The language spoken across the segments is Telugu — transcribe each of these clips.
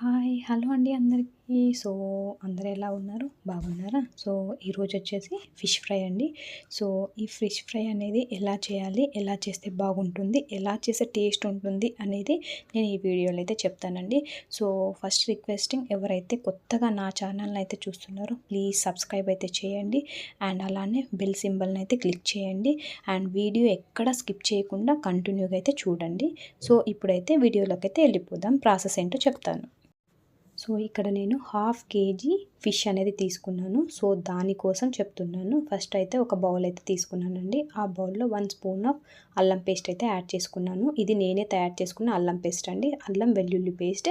హాయ్! హలో అండి అందరికీ. అందరూ ఎలా ఉన్నారు? బాగున్నారా? ఈరోజొచ్చేసి ఫిష్ ఫ్రై అండి. సో, ఈ ఫిష్ ఫ్రై అనేది ఎలా చేయాలి? ఎలా చేస్తే బాగుంటుంది? ఎలా చేస్తే టేస్ట్ ఉంటుంది? అనేది నేను ఈ వీడియోలో అయితే చెప్తానండి. ఫస్ట్ రిక్వెస్టింగ్ ఎవరైతే కొత్తగా నా ఛానల్‌ని అయితే చూస్తున్నారో ప్లీజ్ సబ్స్క్రైబ్ అయితే చేయండి. అండ్ అలానే బెల్ సింబల్‌ని అయితే క్లిక్ చేయండి. అండ్ వీడియో ఎక్కడ స్కిప్ చేయకుండా కంటిన్యూగా అయితే చూడండి. ఇప్పుడైతే వీడియోలోకైతే వెళ్ళిపోదాం. ప్రాసెస్ ఏంటో చెప్తాను. ఇక్కడ నేను హాఫ్ కేజీ ఫిష్ అనేది తీసుకున్నాను. దానికోసం చెప్తున్నాను. ఫస్ట్ అయితే ఒక బౌల్ అయితే తీసుకున్నానండి. ఆ బౌల్‌లో 1 స్పూన్ ఆఫ్ అల్లం పేస్ట్ అయితే యాడ్ చేసుకున్నాను. ఇది నేనే తయారు చేసుకున్న అల్లం పేస్ట్ అండి. అల్లం వెల్లుల్లి పేస్ట్.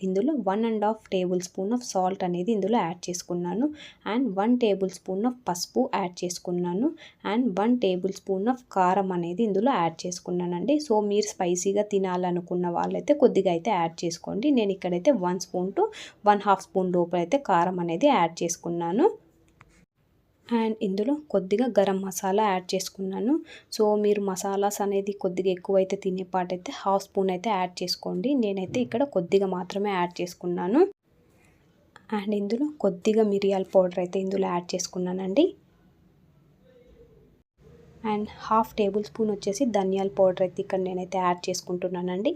ఇందులో 1½ టేబుల్ స్పూన్ ఆఫ్ సాల్ట్ అనేది ఇందులో యాడ్ చేసుకున్నాను. అండ్ 1 టేబుల్ స్పూన్ ఆఫ్ పసుపు యాడ్ చేసుకున్నాను. అండ్ 1 టేబుల్ స్పూన్ ఆఫ్ కారం అనేది ఇందులో యాడ్ చేసుకున్నానండి. మీరు స్పైసీగా తినాలనుకున్న వాళ్ళైతే కొద్దిగా అయితే యాడ్ చేసుకోండి. నేను ఇక్కడైతే 1 స్పూన్ టు 1/2 స్పూన్ లోపలైతే కారం అనేది యాడ్ చేసుకున్నాను. అండ్ ఇందులో కొద్దిగా గరం మసాలా యాడ్ చేసుకున్నాను. మీరు మసాలాస్ అనేది కొద్దిగా ఎక్కువైతే తినేపాటైతే 1/2 స్పూన్ అయితే యాడ్ చేసుకోండి. నేనైతే ఇక్కడ కొద్దిగా మాత్రమే యాడ్ చేసుకున్నాను. అండ్ ఇందులో కొద్దిగా మిరియాల పౌడర్ అయితే ఇందులో యాడ్ చేసుకున్నానండి. అండ్ 1/2 టేబుల్ స్పూన్ వచ్చేసి ధనియాల పౌడర్ అయితే ఇక్కడ నేనైతే యాడ్ చేసుకుంటున్నానండి.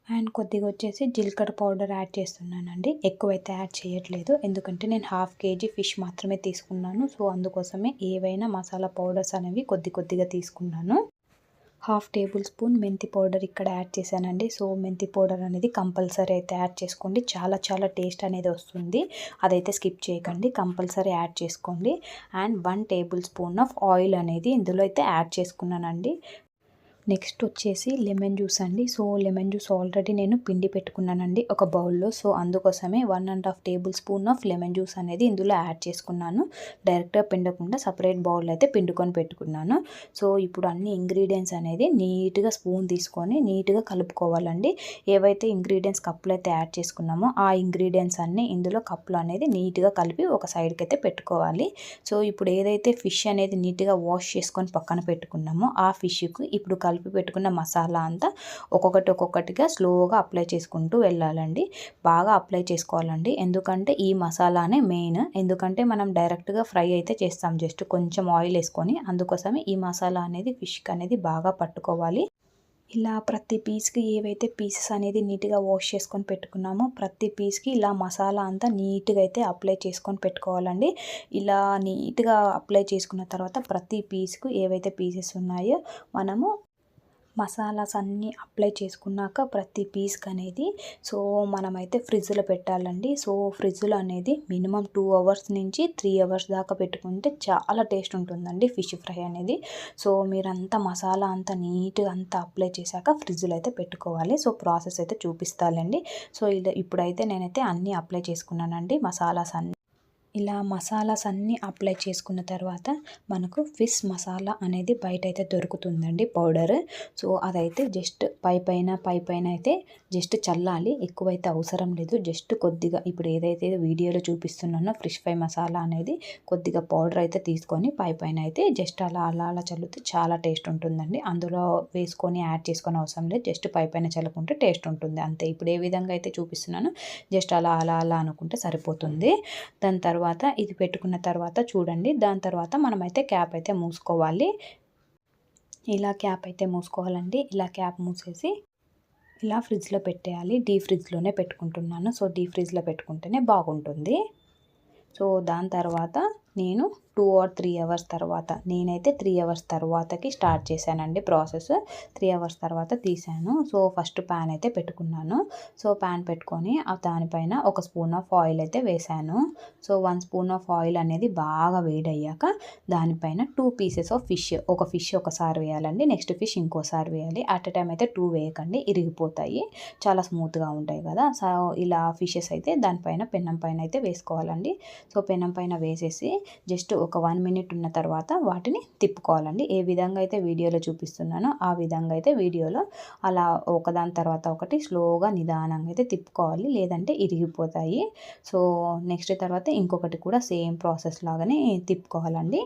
అండ్ కొద్దిగా వచ్చేసి జీలకర్ర పౌడర్ యాడ్ చేస్తున్నానండి. ఎక్కువైతే యాడ్ చేయట్లేదు. ఎందుకంటే నేను హాఫ్ కేజీ ఫిష్ మాత్రమే తీసుకున్నాను. అందుకోసమే ఏవైనా మసాలా పౌడర్స్ అనేవి కొద్దిగా తీసుకున్నాను. 1/2 టేబుల్ స్పూన్ మెంతి పౌడర్ ఇక్కడ యాడ్ చేశానండి. మెంతి పౌడర్ అనేది కంపల్సరీ అయితే యాడ్ చేసుకోండి. చాలా టేస్ట్ అనేది వస్తుంది. అదైతే స్కిప్ చేయకండి. కంపల్సరీ యాడ్ చేసుకోండి. And 1 table spoon of oil అనేది ఇందులో అయితే యాడ్ చేసుకున్నానండి. నెక్స్ట్ వచ్చేసి లెమన్ జ్యూస్ అండి. లెమన్ జ్యూస్ ఆల్రెడీ నేను పిండి పెట్టుకున్నానండి ఒక బౌల్లో. అందుకోసమే 1½ table spoon of lemon juice అనేది ఇందులో యాడ్ చేసుకున్నాను. డైరెక్ట్గా పిండకుండా సపరేట్ బౌల్ అయితే పిండుకొని పెట్టుకున్నాను. ఇప్పుడు అన్ని ఇంగ్రీడియంట్స్ అనేది నీట్గా స్పూన్ తీసుకొని నీట్గా కలుపుకోవాలండి. ఏవైతే ఇంగ్రీడియంట్స్ కప్పులు అయితే యాడ్ చేసుకున్నామో ఆ ఇంగ్రీడియంట్స్ అన్నీ ఇందులో కప్పులు అనేది నీట్గా కలిపి ఒక సైడ్కి అయితే పెట్టుకోవాలి. ఇప్పుడు ఏదైతే ఫిష్ అనేది నీట్గా వాష్ చేసుకొని పక్కన పెట్టుకున్నామో ఆ ఫిష్కి ఇప్పుడు కలిపి పెట్టుకున్న మసాలా అంతా ఒక్కొక్కటిగా స్లోగా అప్లై చేసుకుంటూ వెళ్ళాలండి. బాగా అప్లై చేసుకోవాలండి. ఎందుకంటే ఈ మసాలానే మెయిన్. ఎందుకంటే మనం డైరెక్ట్గా ఫ్రై అయితే చేస్తాం జస్ట్ కొంచెం ఆయిల్ వేసుకొని. అందుకోసమే ఈ మసాలా అనేది ఫిష్కి అనేది బాగా పట్టుకోవాలి. ఇలా ప్రతి పీస్కి ఏవైతే పీసెస్ అనేది నీట్గా వాష్ చేసుకొని పెట్టుకున్నామో ప్రతి పీస్కి ఇలా మసాలా అంతా నీట్గా అయితే అప్లై చేసుకొని పెట్టుకోవాలండి. ఇలా నీట్గా అప్లై చేసుకున్న తర్వాత ప్రతి పీస్కు ఏవైతే పీసెస్ ఉన్నాయో మనము మసాలాస్ అన్నీ అప్లై చేసుకున్నాక ప్రతి పీస్కి అనేది మనమైతే ఫ్రిడ్జ్లో పెట్టాలండి. ఫ్రిడ్జ్లో అనేది మినిమం 2 అవర్స్ నుంచి 3 అవర్స్ దాకా పెట్టుకుంటే చాలా టేస్ట్ ఉంటుందండి ఫిష్ ఫ్రై అనేది. మీరంతా మసాలా అంతా నీట్గా అంతా అప్లై చేశాక ఫ్రిడ్జ్లో అయితే పెట్టుకోవాలి. ప్రాసెస్ అయితే చూపిస్తానండి. ఇప్పుడైతే నేనైతే అన్నీ అప్లై చేసుకున్నానండి మసాలాస్ అన్నీ. ఇలా మసాలాస్ అన్నీ అప్లై చేసుకున్న తర్వాత మనకు ఫిష్ మసాలా అనేది బయట అయితే దొరుకుతుందండి పౌడర్. అదైతే జస్ట్ పైపైన అయితే జస్ట్ చల్లాలి. ఎక్కువైతే అవసరం లేదు. జస్ట్ కొద్దిగా ఇప్పుడు ఏదైతే వీడియోలో చూపిస్తున్నానో ఫిష్ ఫ్రై మసాలా అనేది కొద్దిగా పౌడర్ అయితే తీసుకొని పైపైన అయితే జస్ట్ అలా చల్లితే చాలా టేస్ట్ ఉంటుందండి. అందులో వేసుకొని యాడ్ చేసుకొని అవసరం లేదు. జస్ట్ పైపైన చల్లుకుంటే టేస్ట్ ఉంటుంది అంతే. ఇప్పుడు ఏ విధంగా అయితే చూపిస్తున్నానో జస్ట్ అలా అనుకుంటే సరిపోతుంది. దాని తర్వాత ఇది పెట్టుకున్న తర్వాత చూడండి. దాని తర్వాత మనమైతే క్యాప్ అయితే మూసుకోవాలి. ఇలా క్యాప్ అయితే మూసుకోవాలండి. ఇలా క్యాప్ మూసేసి ఇలా ఫ్రిడ్జ్లో పెట్టేయాలి. డీప్ ఫ్రిడ్జ్లోనే పెట్టుకుంటున్నాను. డీప్ ఫ్రిడ్జ్లో పెట్టుకుంటేనే బాగుంటుంది. దాని తర్వాత నేను 2 or 3 అవర్స్ తర్వాత నేనైతే 3 అవర్స్ తర్వాతకి స్టార్ట్ చేశానండి ప్రాసెస్. 3 అవర్స్ తర్వాత తీసాను. ఫస్ట్ ప్యాన్ అయితే పెట్టుకున్నాను. ప్యాన్ పెట్టుకొని దానిపైన 1 స్పూన్ ఆఫ్ ఆయిల్ అయితే వేసాను. 1 స్పూన్ ఆఫ్ ఆయిల్ అనేది బాగా వేడయ్యాక దానిపైన 2 పీసెస్ ఆఫ్ ఫిష్, ఒక ఫిష్ ఒకసారి వేయాలండి. నెక్స్ట్ ఫిష్ ఇంకోసారి వేయాలి. అట్ ఎ టైం అయితే 2 వేయకండి, ఇరిగిపోతాయి. చాలా స్మూత్గా ఉంటాయి కదా. ఇలా ఫిషెస్ అయితే దానిపైన పెన్నం పైన అయితే వేసుకోవాలండి. పెనం పైన వేసేసి జస్ట్ ఒక 1 మినిట్ ఉన్న తర్వాత వాటిని తిప్పుకోవాలండి. ఏ విధంగా అయితే వీడియోలో చూపిస్తున్నానో ఆ విధంగా అయితే వీడియోలో అలా ఒకదాని తర్వాత ఒకటి స్లోగా నిదానంగా అయితే తిప్పుకోవాలి. లేదంటే ఇరిగిపోతాయి. నెక్స్ట్ తర్వాత ఇంకొకటి కూడా సేమ్ ప్రాసెస్ లాగానే తిప్పుకోవాలండి.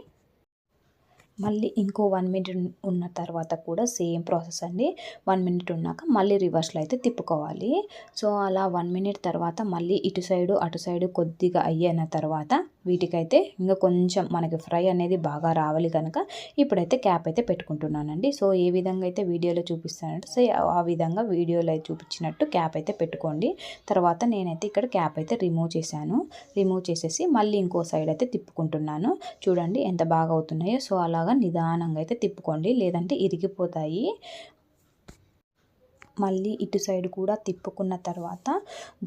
మళ్ళీ ఇంకో 1 మినిట్ ఉన్న తర్వాత కూడా సేమ్ ప్రాసెస్ అండి. 1 మినిట్ ఉన్నాక మళ్ళీ రివర్స్‌లో అయితే తిప్పుకోవాలి. సో, అలా 1 మినిట్ తర్వాత మళ్ళీ ఇటు సైడు, అటు సైడు కొద్దిగా అయ్యిన తర్వాత వీటికైతే ఇంక కొంచెం మనకి ఫ్రై అనేది బాగా రావాలి కనుక ఇప్పుడైతే క్యాప్ అయితే పెట్టుకుంటున్నానండి. సో, ఏ విధంగా అయితే వీడియోలో చూపిస్తానంటే ఆ విధంగా వీడియోలో చూపించినట్టు క్యాప్ అయితే పెట్టుకోండి. తర్వాత నేనైతే ఇక్కడ క్యాప్ అయితే రిమూవ్ చేశాను. రిమూవ్ చేసేసి మళ్ళీ ఇంకో సైడ్ అయితే తిప్పుకుంటున్నాను. చూడండి ఎంత బాగా అవుతున్నాయో. సో, అలాగా నిదానంగా అయితే తిప్పుకోండి, లేదంటే ఇరిగిపోతాయి. మళ్ళీ ఇటు సైడ్ కూడా తిప్పుకున్న తర్వాత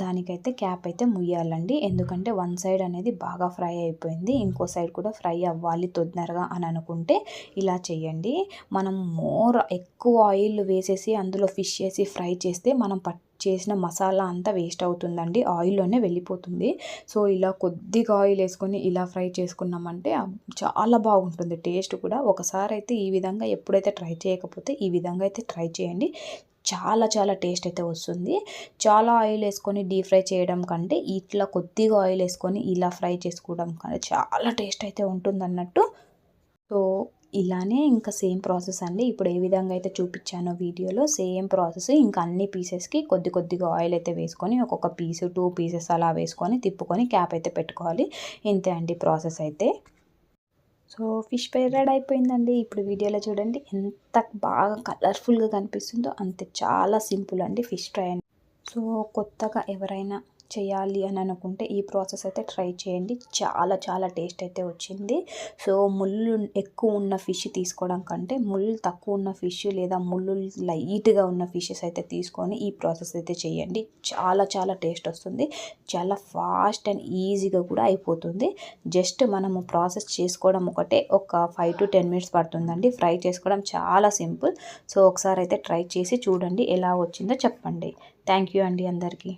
దానికైతే క్యాప్ అయితే ముయ్యాలండి. ఎందుకంటే వన్ సైడ్ అనేది బాగా ఫ్రై అయిపోయింది, ఇంకో సైడ్ కూడా ఫ్రై అవ్వాలి తొందరగా అని అనుకుంటే ఇలా చేయండి. మనం ఎక్కువ ఆయిల్ వేసేసి అందులో ఫిష్ వేసి ఫ్రై చేస్తే మనం చేసిన మసాలా అంతా వేస్ట్ అవుతుందండి, ఆయిల్లోనే వెళ్ళిపోతుంది. సో, ఇలా కొద్దిగా ఆయిల్ వేసుకొని ఇలా ఫ్రై చేసుకున్నామంటే చాలా బాగుంటుంది టేస్ట్ కూడా. ఒకసారి అయితే ఈ విధంగా ఎప్పుడైతే ట్రై చేయకపోతే ఈ విధంగా అయితే ట్రై చేయండి. చాలా చాలా టేస్ట్ అయితే వస్తుంది. చాలా ఆయిల్ వేసుకొని డీప్ ఫ్రై చేయడం కంటే ఇట్లా కొద్దిగా ఆయిల్ వేసుకొని ఇలా ఫ్రై చేసుకోవడం కంటే చాలా టేస్ట్ అయితే ఉంటుందన్నట్టు. సో, ఇలానే ఇంకా సేమ్ ప్రాసెస్ అండి. ఇప్పుడు ఏ విధంగా అయితే చూపించానో వీడియోలో సేమ్ ప్రాసెస్ ఇంకా అన్ని పీసెస్కి కొద్దిగా ఆయిల్ అయితే వేసుకొని ఒక్కొక్క పీసు 2 పీసెస్ అలా వేసుకొని తిప్పుకొని క్యాప్ అయితే పెట్టుకోవాలి. ఇంతే అండి ప్రాసెస్ అయితే. సో, ఫిష్ ఫ్రై రెడీ అయిపోయిందండి. ఇప్పుడు వీడియోలో చూడండి ఎంత బాగా కలర్ఫుల్గా కనిపిస్తుందో, అంతే చాలా సింపుల్ అండి ఫిష్ ఫ్రై. సో, కొత్తగా ఎవరైనా చేయాలి అని అనుకుంటే ఈ ప్రాసెస్ అయితే ట్రై చేయండి. చాలా చాలా టేస్ట్ అయితే వచ్చింది. సో, ముళ్ళు ఎక్కువ ఉన్న ఫిష్ తీసుకోవడం కంటే ముళ్ళు తక్కువ ఉన్న ఫిష్ లేదా ముళ్ళు లైట్గా ఉన్న ఫిషెస్ అయితే తీసుకొని ఈ ప్రాసెస్ అయితే చేయండి. చాలా చాలా టేస్ట్ వస్తుంది. చాలా ఫాస్ట్ అండ్ ఈజీగా కూడా అయిపోతుంది. జస్ట్ మనము ప్రాసెస్ చేసుకోవడం ఒకటే ఒక 5 to 10 మినిట్స్ పడుతుందండి. ఫ్రై చేసుకోవడం చాలా సింపుల్. సో, ఒకసారి అయితే ట్రై చేసి చూడండి ఎలా వచ్చిందో చెప్పండి. థ్యాంక్ యూ అండి అందరికీ.